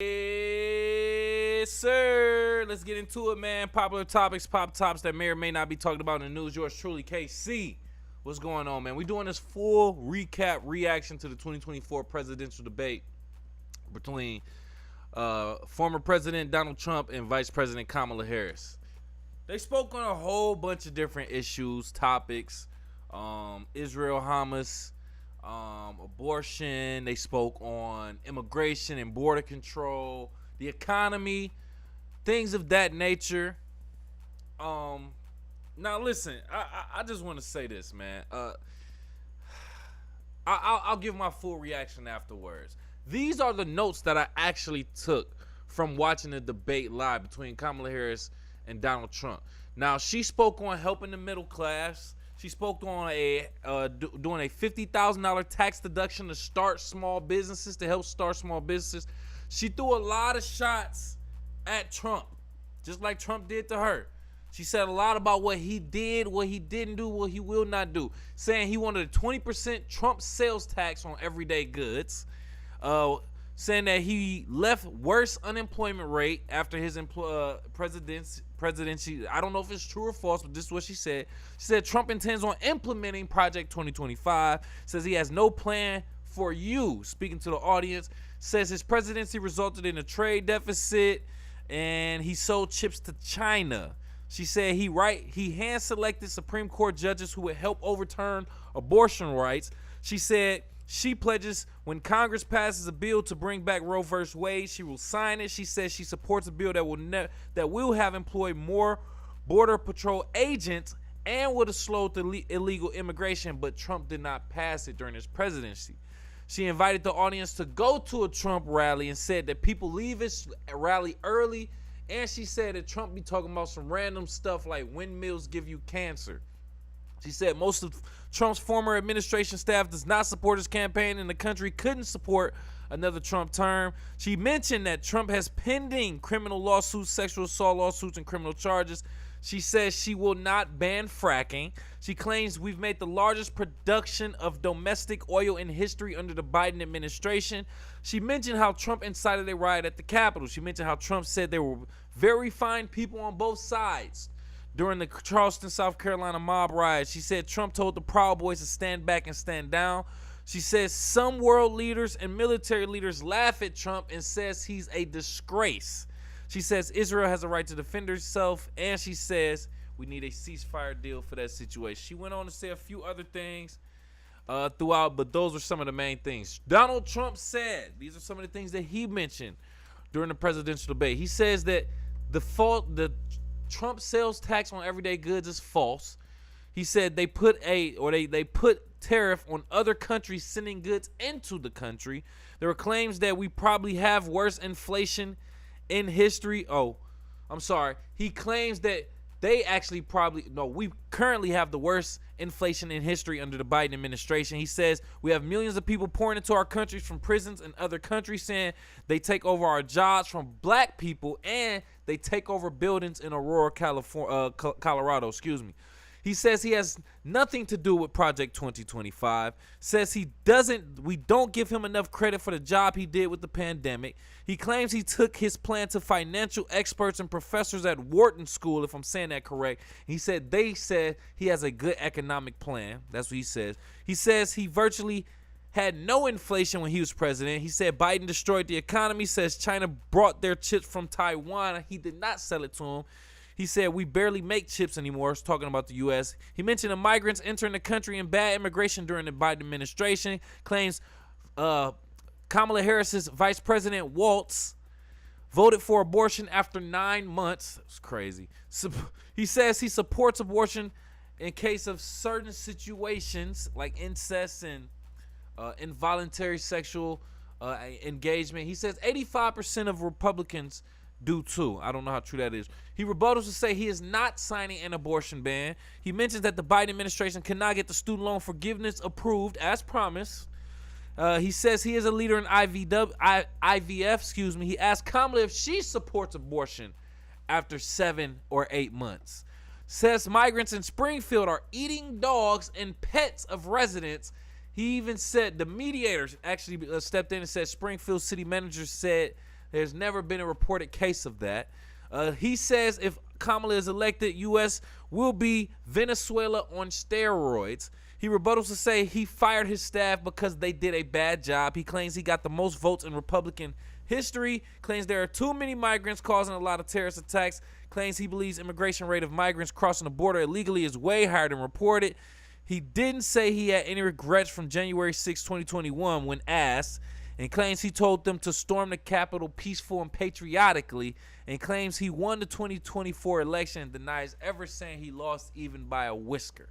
Yes, sir. Let's get into it, man. Popular topics, pop tops that may or may not be talked about in the news. Yours truly, KC. What's going on, man? We're doing this full recap reaction to the 2024 presidential debate between former President Donald Trump and Vice President Kamala Harris. They spoke on a whole bunch of different issues, topics, Israel, Hamas, abortion. They spoke on immigration and border control, the economy, things of that nature. Now listen, I just want to say this, man. I'll give my full reaction afterwards. These are the notes that I actually took from watching the debate live between Kamala Harris and Donald Trump. Now, she spoke on helping the middle class. She spoke on doing a $50,000 tax deduction to start small businesses, to help start small businesses. She threw a lot of shots at Trump, just like Trump did to her. She said a lot about what he did, what he didn't do, what he will not do, saying he wanted a 20% Trump sales tax on everyday goods, saying that he left worse unemployment rate after his presidency. I don't know if it's true or false, but this is what she said. She said Trump intends on implementing Project 2025, says he has no plan for you, speaking to the audience, says his presidency resulted in a trade deficit and he sold chips to China. She said he hand-selected Supreme Court judges who would help overturn abortion rights. She said she pledges when Congress passes a bill to bring back Roe v. Wade, she will sign it. She says she supports a bill that will have employed more Border Patrol agents and would have slowed the illegal immigration, but Trump did not pass it during his presidency. She invited the audience to go to a Trump rally and said that people leave his rally early, and she said that Trump be talking about some random stuff like windmills give you cancer. She said most of Trump's former administration staff does not support his campaign and the country couldn't support another Trump term. She mentioned that Trump has pending criminal lawsuits, sexual assault lawsuits, and criminal charges. She says she will not ban fracking. She claims we've made the largest production of domestic oil in history under the Biden administration. She mentioned how Trump incited a riot at the Capitol. She mentioned how Trump said there were very fine people on both sides during the Charleston, South Carolina mob riot. She said Trump told the Proud Boys to stand back and stand down. She says some world leaders and military leaders laugh at Trump and says he's a disgrace. She says Israel has a right to defend herself, and she says we need a ceasefire deal for that situation. She went on to say a few other things throughout, but those were some of the main things. Donald Trump said, these are some of the things that he mentioned during the presidential debate. He says that the Trump sales tax on everyday goods is false. He said they put tariff on other countries sending goods into the country. There were claims that we probably have worse inflation in history. He claims that we currently have the worst inflation in history under the Biden administration. He says we have millions of people pouring into our countries from prisons and other countries, saying they take over our jobs from black people and they take over buildings in Aurora, Colorado. He says he has nothing to do with Project 2025. Says we don't give him enough credit for the job he did with the pandemic. He claims he took his plan to financial experts and professors at Wharton School, if I'm saying that correct. He said they said he has a good economic plan. That's what he says. He says he virtually had no inflation when he was president. He said Biden destroyed the economy. Says China brought their chips from Taiwan. He did not sell it to him. He said we barely make chips anymore. He's talking about the U.S. He mentioned the migrants entering the country and bad immigration during the Biden administration. Claims Kamala Harris's Vice President Waltz voted for abortion after 9 months. It's crazy. He says he supports abortion in case of certain situations like incest and involuntary sexual engagement. He says 85% of Republicans do too. I don't know how true that is. He rebuttals to say he is not signing an abortion ban. He mentions that the Biden administration cannot get the student loan forgiveness approved as promised. He says he is a leader in IVF. He asked Kamala if she supports abortion after 7 or 8 months. Says migrants in Springfield are eating dogs and pets of residents. He even said the mediators actually stepped in and said Springfield city manager said There's never been a reported case of that. He says if Kamala is elected, U.S. will be Venezuela on steroids. He rebuttals to say he fired his staff because they did a bad job. He claims he got the most votes in Republican history, claims there are too many migrants causing a lot of terrorist attacks, claims he believes immigration rate of migrants crossing the border illegally is way higher than reported. He didn't say he had any regrets from January 6, 2021 when asked, and claims he told them to storm the Capitol peaceful and patriotically, and claims he won the 2024 election and denies ever saying he lost even by a whisker.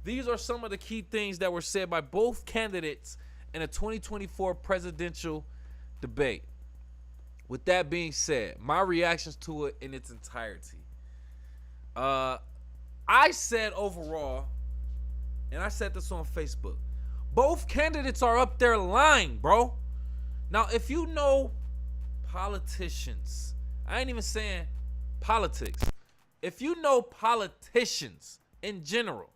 These are some of the key things that were said by both candidates in a 2024 presidential debate. With that being said, my reactions to it in its entirety. I said overall, and I said this on Facebook, both candidates are up there lying, bro. Now, if you know politicians, I ain't even saying politics. If you know politicians in general,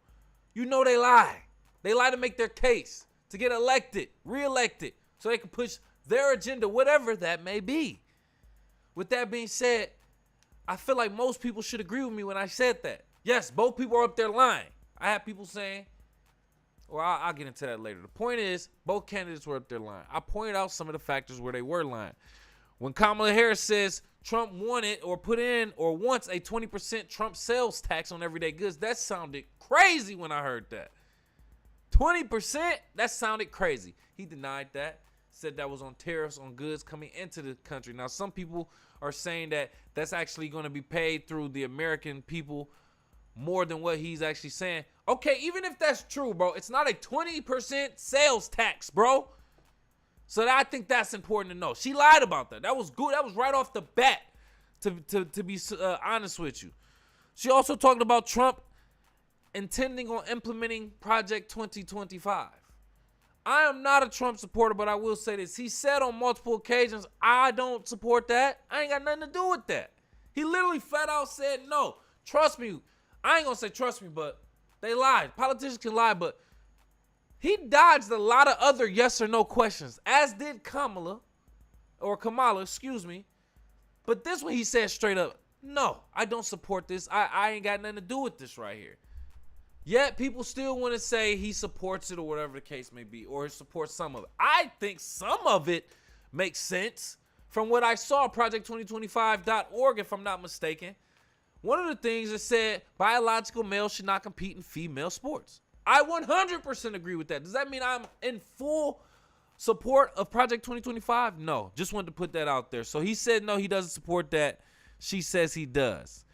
you know they lie. They lie to make their case, to get elected, reelected, so they can push their agenda, whatever that may be. With that being said, I feel like most people should agree with me when I said that. Yes, both people are up there lying. I have people saying, well, I'll get into that later. The point is, both candidates were up there lying. I pointed out some of the factors where they were lying. When Kamala Harris says Trump wanted or put in or wants a 20% Trump sales tax on everyday goods, that sounded crazy when I heard that. 20%? That sounded crazy. He denied that. Said that was on tariffs on goods coming into the country. Now, some people are saying that that's actually going to be paid through the American people more than what he's actually saying. Okay, even if that's true, bro, it's not a 20% sales tax, bro. So I think that's important to know. She lied about that. That was good. That was right off the bat, to be honest with you. She also talked about Trump intending on implementing Project 2025. I am not a Trump supporter, but I will say this. He said on multiple occasions, I don't support that. I ain't got nothing to do with that. He literally flat out said, no, trust me. I ain't going to say trust me, but they lied. Politicians can lie, but he dodged a lot of other yes or no questions, as did Kamala, excuse me. But this one he said straight up, no, I don't support this. I ain't got nothing to do with this right here. Yet people still want to say he supports it or whatever the case may be, or supports some of it. I think some of it makes sense from what I saw, project2025.org, if I'm not mistaken. One of the things that said biological males should not compete in female sports. I 100% agree with that. Does that mean I'm in full support of Project 2025? No, just wanted to put that out there. So he said no, he doesn't support that. She says he does.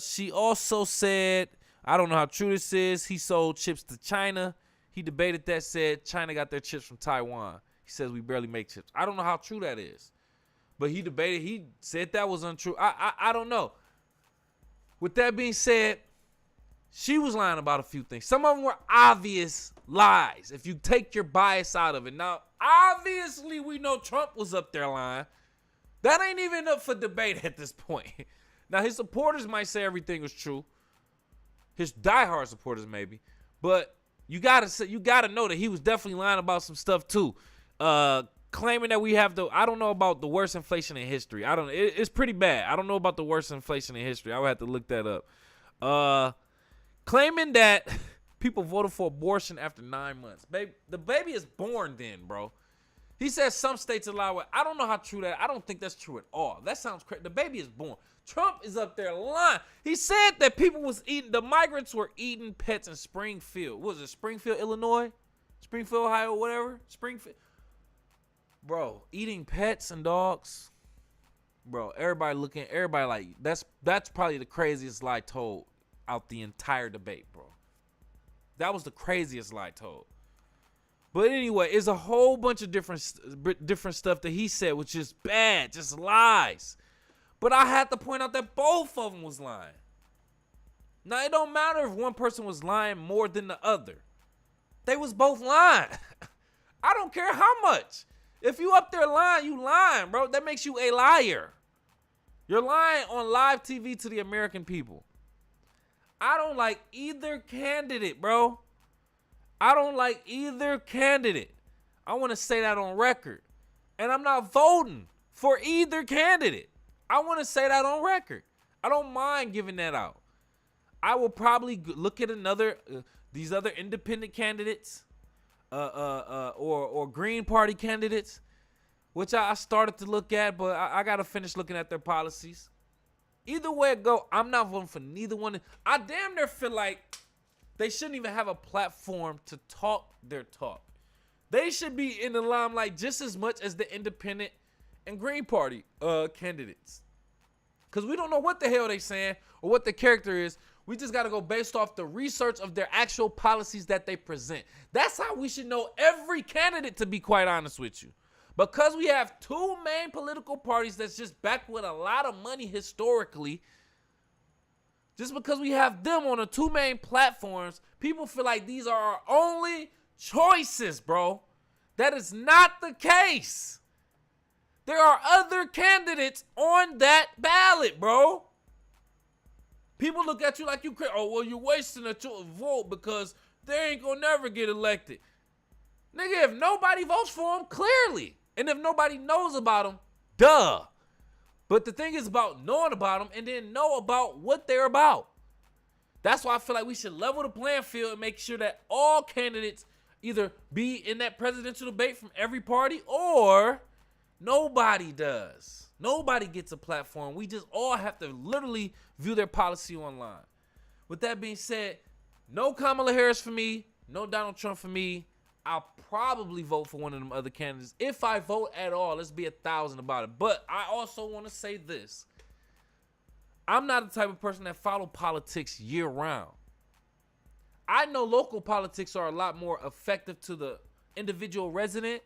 She also said, I don't know how true this is, he sold chips to China. He debated that, said China got their chips from Taiwan. He says we barely make chips. I don't know how true that is. But he debated, he said that was untrue. I don't know. With that being said, she was lying about a few things. Some of them were obvious lies if you take your bias out of it. Now, obviously, we know Trump was up there lying. That ain't even up for debate at this point. Now, his supporters might say everything was true. His diehard supporters maybe. But you gotta know that he was definitely lying about some stuff too. Claiming that we have I don't know about the worst inflation in history. It's pretty bad. I don't know about the worst inflation in history. I would have to look that up. Claiming that people voted for abortion after 9 months. The baby is born then, bro. He says some states allow it. I don't know how true that. I don't think that's true at all. That sounds crazy. The baby is born. Trump is up there lying. He said that the migrants were eating pets in Springfield. What was it, Springfield, Illinois? Springfield, Ohio, whatever? Springfield. Bro, eating pets and dogs. Bro, everybody like, that's probably the craziest lie told out the entire debate, bro. That was the craziest lie told. But anyway, it's a whole bunch of different stuff that he said, which is bad, just lies. But I had to point out that both of them was lying. Now, it don't matter if one person was lying more than the other. They was both lying. I don't care how much. If you up there lying, you lying, bro. That makes you a liar. You're lying on live TV to the American people. I don't like either candidate, bro. I don't like either candidate. I want to say that on record. And I'm not voting for either candidate. I want to say that on record. I don't mind giving that out. I will probably look at these other independent candidates, or Green Party candidates, which I started to look at, but I got to finish looking at their policies. Either way it go, I'm not voting for neither one. I damn near feel like they shouldn't even have a platform to talk their talk. They should be in the limelight just as much as the independent and Green Party candidates. Because we don't know what the hell they saying or what the character is. We just got to go based off the research of their actual policies that they present. That's how we should know every candidate, to be quite honest with you. Because we have two main political parties that's just backed with a lot of money historically, just because we have them on the two main platforms, people feel like these are our only choices, bro. That is not the case. There are other candidates on that ballot, bro. People look at you like you crazy. Oh, well, you're wasting a vote because they ain't gonna never get elected. Nigga, if nobody votes for them, clearly. And if nobody knows about them, duh. But the thing is about knowing about them and then know about what they're about. That's why I feel like we should level the playing field and make sure that all candidates either be in that presidential debate from every party or nobody does. Nobody gets a platform. We just all have to literally view their policy online. With that being said, no Kamala Harris for me, no Donald Trump for me. I'll probably vote for one of them other candidates. If I vote at all, let's be 1,000 about it. But I also want to say this. I'm not the type of person that follow politics year round. I know local politics are a lot more effective to the individual resident,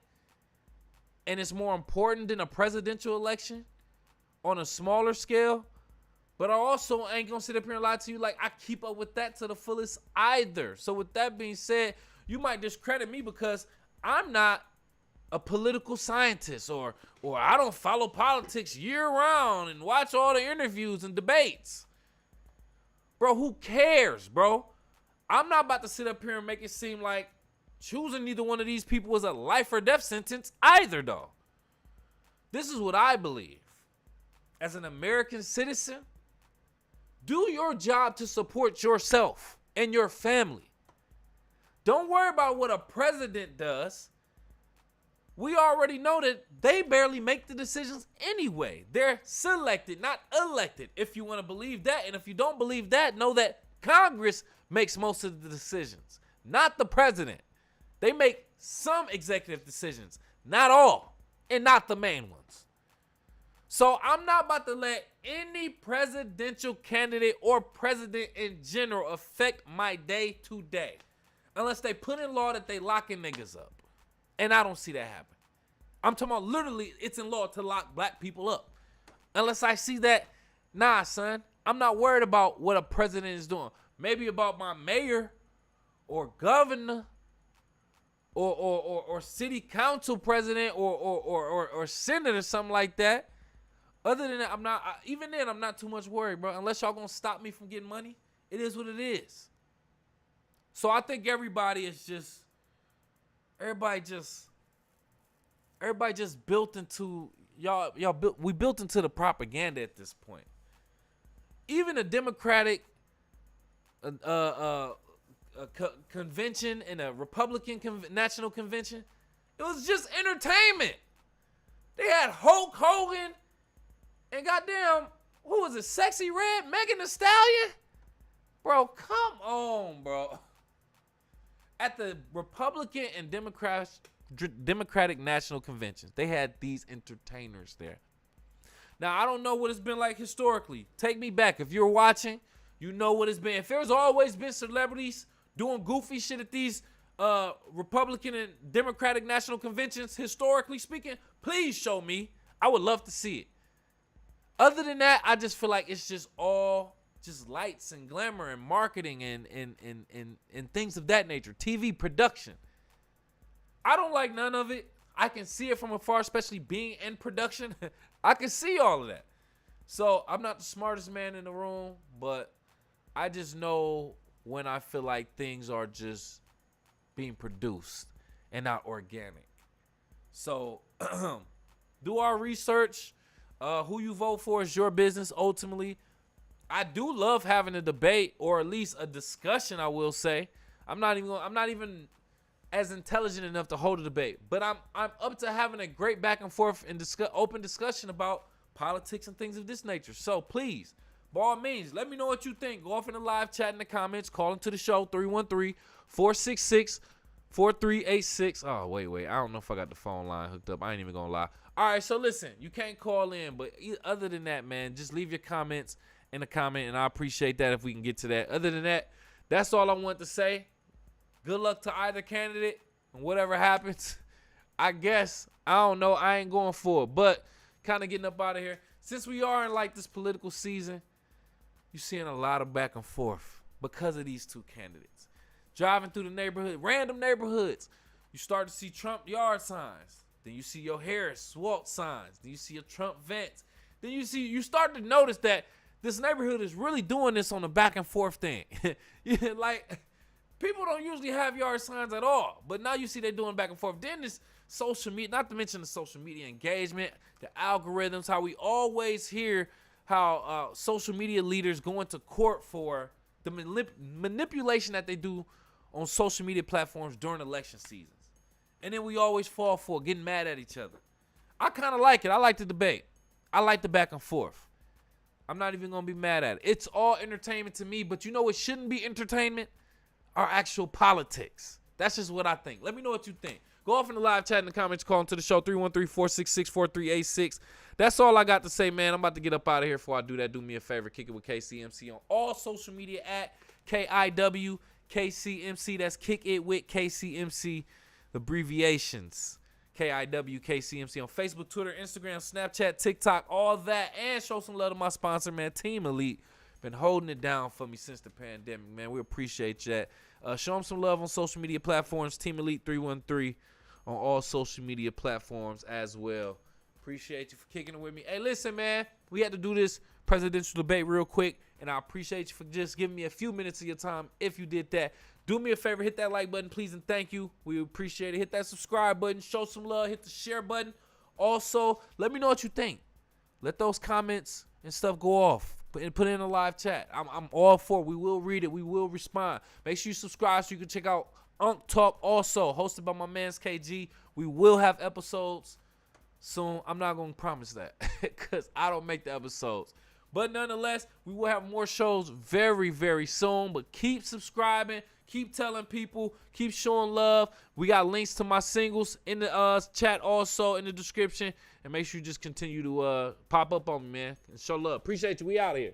and it's more important than a presidential election on a smaller scale. But I also ain't gonna sit up here and lie to you like I keep up with that to the fullest either. So with that being said, you might discredit me because I'm not a political scientist or I don't follow politics year round and watch all the interviews and debates. Bro, who cares, bro? I'm not about to sit up here and make it seem like choosing neither one of these people was a life or death sentence either, though. This is what I believe. As an American citizen, do your job to support yourself and your family. Don't worry about what a president does. We already know that they barely make the decisions anyway. They're selected, not elected, if you want to believe that. And if you don't believe that, know that Congress makes most of the decisions, not the president. They make some executive decisions, not all, and not the main ones. So I'm not about to let any presidential candidate or president in general affect my day to day. Unless they put in law that they locking niggas up. And I don't see that happen. I'm talking about literally it's in law to lock black people up. Unless I see that, nah, son. I'm not worried about what a president is doing. Maybe about my mayor or governor or city council president or senator or something like that. Other than that, even then, I'm not too much worried, bro. Unless y'all gonna stop me from getting money, it is what it is. So I think everybody just built into we built into the propaganda at this point. Even a Democratic convention and a Republican national convention, it was just entertainment. They had Hulk Hogan and goddamn, who was it? Sexy Red, Megan Thee Stallion? Bro, come on, bro. At the Republican and Democratic national conventions, they had these entertainers there. Now, I don't know what it's been like historically. Take me back. If you're watching, you know what it's been. If there's always been celebrities doing goofy shit at these Republican and Democratic national conventions, historically speaking, please show me. I would love to see it. Other than that, I just feel like it's just all just lights and glamour and marketing and things of that nature. TV production. I don't like none of it. I can see it from afar, especially being in production. I can see all of that. So I'm not the smartest man in the room, but I just know when I feel like things are just being produced and not organic. So Do our research. Who you vote for is your business ultimately. I do love having a debate, or at least a discussion, I will say. I'm not even as intelligent enough to hold a debate, but I'm up to having a great back and forth and open discussion about politics and things of this nature. So please, by all means, let me know what you think. Go off in the live chat in the comments. Call into the show, 313-466-4386. Oh, wait. I don't know if I got the phone line hooked up. I ain't even going to lie. All right, so listen, you can't call in, but other than that, man, just leave your comments in the comment, and I appreciate that if we can get to that. Other than that, that's all I want to say. Good luck to either candidate, and whatever happens, I guess, I don't know, I ain't going for it, but kind of getting up out of here. Since we are in like this political season, you're seeing a lot of back and forth because of these two candidates. Driving through the neighborhood, random neighborhoods, you start to see Trump yard signs. Then you see your Harris SWAT signs. Then you see a Trump vents. Then you start to notice that this neighborhood is really doing this on the back and forth thing. Like, people don't usually have yard signs at all, but now you see they're doing back and forth. Then this social media, not to mention the social media engagement, the algorithms, how we always hear how social media leaders go into court for the manipulation that they do on social media platforms during election seasons. And then we always fall for getting mad at each other. I kind of like it. I like the debate. I like the back and forth. I'm not even going to be mad at it. It's all entertainment to me, but you know what shouldn't be entertainment? Our actual politics. That's just what I think. Let me know what you think. Go off in the live chat in the comments. Call into the show, 313-466-4386. That's all I got to say, man. I'm about to get up out of here. Before I do that, do me a favor. Kick it with KCMC on all social media at KIWKCMC. That's Kick It with KCMC. The abbreviations. KIWKCMC on Facebook, Twitter, Instagram, Snapchat, TikTok, all that. And show some love to my sponsor, man, Team Elite. Been holding it down for me since the pandemic, man. We appreciate that. Show them some love on social media platforms. Team Elite 313 on all social media platforms as well. Appreciate you for kicking it with me. Hey, listen, man. We had to do this presidential debate real quick, and I appreciate you for just giving me a few minutes of your time if you did that. Do me a favor. Hit that like button, please, and thank you. We appreciate it. Hit that subscribe button. Show some love. Hit the share button. Also, let me know what you think. Let those comments and stuff go off. Put it in a live chat. I'm all for it. We will read it. We will respond. Make sure you subscribe so you can check out Unk Talk, also hosted by my man's KG. We will have episodes soon. I'm not going to promise that because I don't make the episodes. But nonetheless, we will have more shows very, very soon. But keep subscribing. Keep telling people. Keep showing love. We got links to my singles in the chat also in the description. And make sure you just continue to pop up on me, man, and show love. Appreciate you. We out of here.